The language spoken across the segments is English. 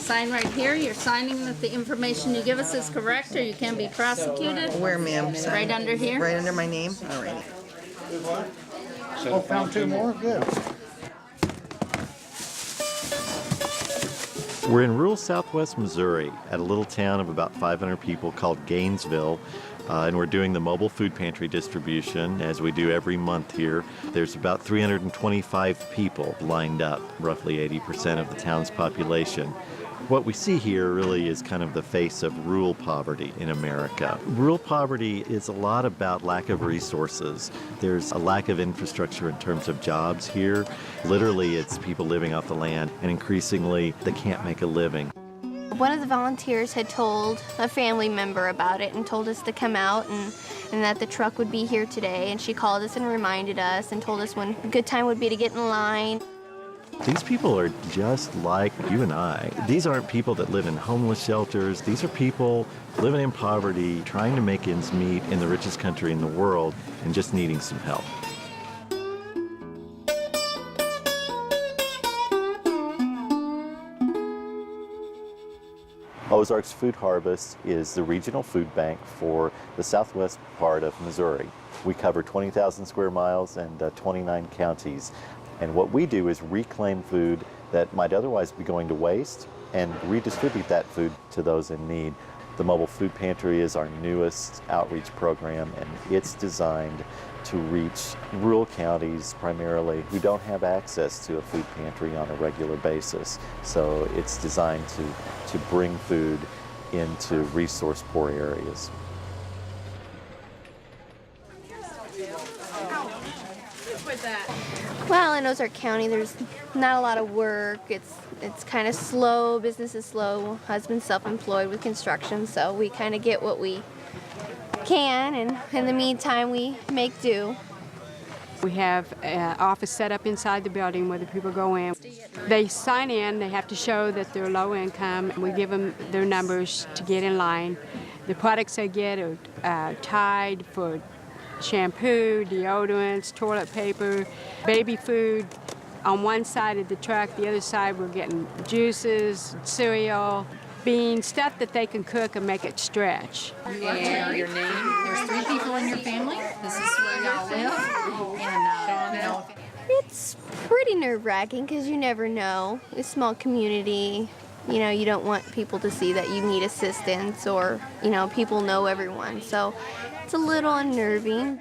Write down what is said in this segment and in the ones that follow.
sign right here. You're signing that the information you give us is correct or you can be prosecuted. Where, ma'am? Right under here. Right under my name? All right. Oh, found two more? Good. We're in rural southwest Missouri at a little town of about 500 people called Gainesville, and we're doing the mobile food pantry distribution as we do every month here. There's about 325 people lined up, roughly 80% of the town's population. What we see here really is kind of the face of rural poverty in America. Rural poverty is a lot about lack of resources. There's a lack of infrastructure in terms of jobs here. Literally, it's people living off the land, and increasingly, they can't make a living. One of the volunteers had told a family member about it and told us to come out and that the truck would be here today. And she called us and reminded us and told us when a good time would be to get in line. These people are just like you and I. These aren't people that live in homeless shelters. These are people living in poverty, trying to make ends meet in the richest country in the world, and just needing some help. Ozarks Food Harvest is the regional food bank for the southwest part of Missouri. We cover 20,000 square miles and 29 counties. And what we do is reclaim food that might otherwise be going to waste and redistribute that food to those in need. The Mobile Food Pantry is our newest outreach program, and it's designed to reach rural counties primarily who don't have access to a food pantry on a regular basis. So it's designed to bring food into resource-poor areas. Well, in Ozark County, there's not a lot of work. It's kind of slow. Business is slow. Husband's self-employed with construction, so we kind of get what we can, and in the meantime, we make do. We have an office set up inside the building where the people go in. They sign in. They have to show that they're low income. We give them their numbers to get in line. The products they get are Tide for shampoo, deodorants, toilet paper, baby food. On one side of the truck, the other side we're getting juices, cereal, beans, stuff that they can cook and make it stretch. And your name. There's 3 people in your family. This is where y'all live. And It's pretty nerve-wracking because you never know. It's a small community. You know, you don't want people to see that you need assistance or, you know, people know everyone. So it's a little unnerving.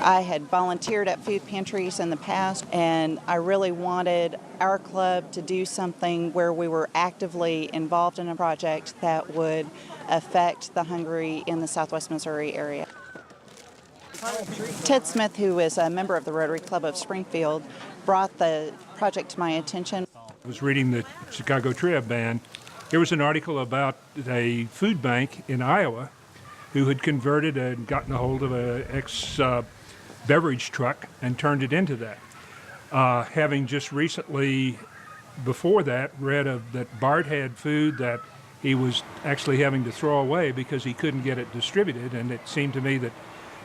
I had volunteered at food pantries in the past, and I really wanted our club to do something where we were actively involved in a project that would affect the hungry in the southwest Missouri area. Ted Smith, who is a member of the Rotary Club of Springfield, brought the project to my attention. I was reading the Chicago Tribune. There was an article about a food bank in Iowa who had converted and gotten a hold of an ex-beverage truck and turned it into that. Having just recently, before that, read that Bart had food that he was actually having to throw away because he couldn't get it distributed, and it seemed to me that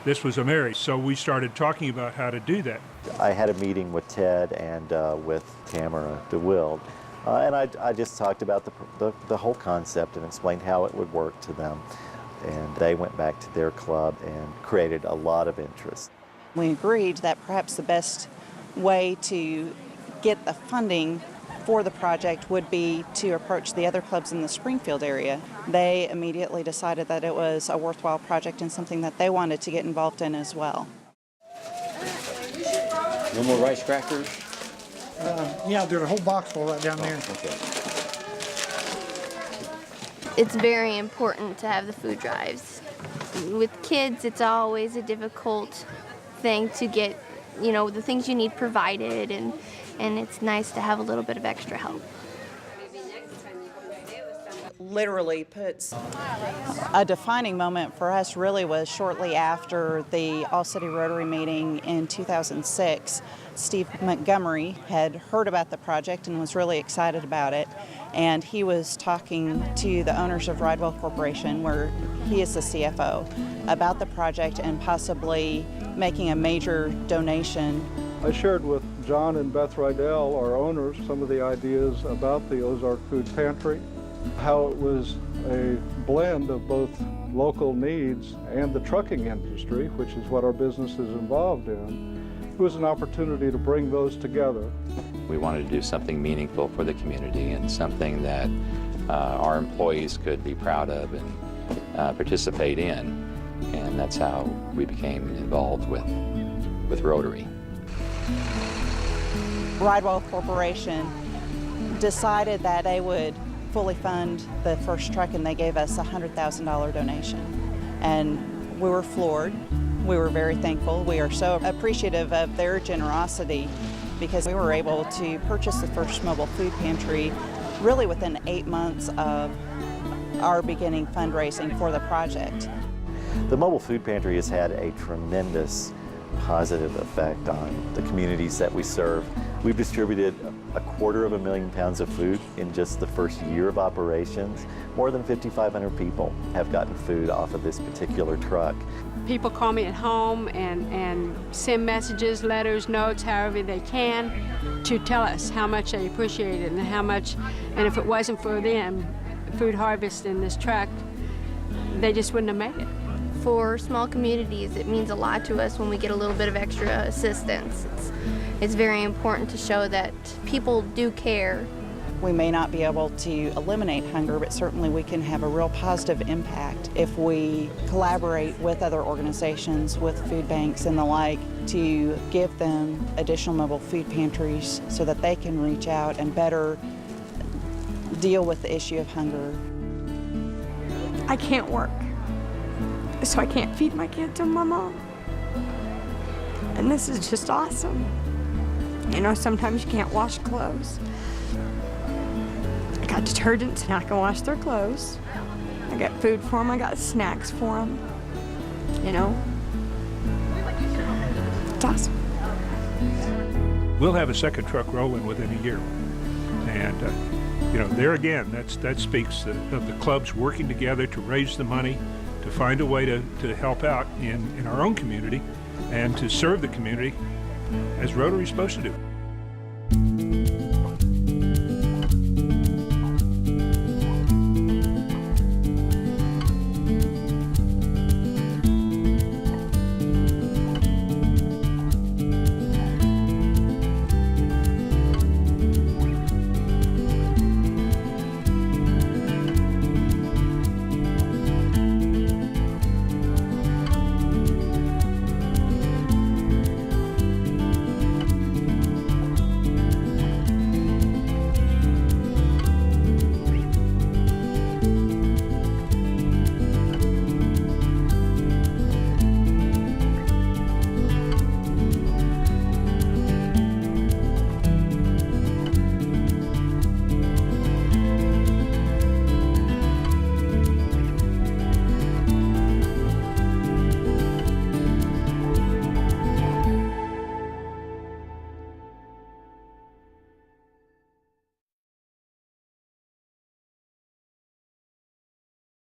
this was a marriage. So we started talking about how to do that. I had a meeting with Ted and with Tamara DeWild, and I just talked about the whole concept and explained how it would work to them. And they went back to their club and created a lot of interest. We agreed that perhaps the best way to get the funding for the project would be to approach the other clubs in the Springfield area. They immediately decided that it was a worthwhile project and something that they wanted to get involved in as well. No more rice crackers? Yeah, there's a whole box full right down there. Okay. It's very important to have the food drives. With kids, it's always a difficult thing to get, you know, the things you need provided, and it's nice to have a little bit of extra help. Literally puts a defining moment for us really was shortly after the All-City Rotary meeting in 2006. Steve Montgomery had heard about the project and was really excited about it, and he was talking to the owners of Ridewell Corporation, where he is the CFO, about the project and possibly making a major donation I shared with John and Beth Rydell, our owners, some of the ideas about the Ozark Food Pantry, how it was a blend of both local needs and the trucking industry, which is what our business is involved in. It was an opportunity to bring those together. We wanted to do something meaningful for the community and something that our employees could be proud of and participate in. And that's how we became involved with Rotary. Ridewell Corporation decided that they would fully fund the first truck, and they gave us a $100,000 donation. And we were floored. We were very thankful. We are so appreciative of their generosity because we were able to purchase the first mobile food pantry really within 8 months of our beginning fundraising for the project. The mobile food pantry has had a tremendous positive effect on the communities that we serve. We've distributed 250,000 pounds of food in just the first year of operations. More than 5,500 people have gotten food off of this particular truck. People call me at home and send messages, letters, notes, however they can, to tell us how much they appreciate it and how much, and if it wasn't for them, Food Harvest in this truck, they just wouldn't have made it. For small communities, it means a lot to us when we get a little bit of extra assistance. It's very important to show that people do care. We may not be able to eliminate hunger, but certainly we can have a real positive impact if we collaborate with other organizations, with food banks and the like, to give them additional mobile food pantries so that they can reach out and better deal with the issue of hunger. I can't work, so I can't feed my kids and my mom. And this is just awesome. You know, sometimes you can't wash clothes. I got detergents and I can wash their clothes. I got food for them, I got snacks for them. You know, it's awesome. We'll have a second truck rolling within a year. And, you know, there again, that speaks of the clubs working together to raise the money, to find a way to help out in our own community and to serve the community as Rotary's supposed to do.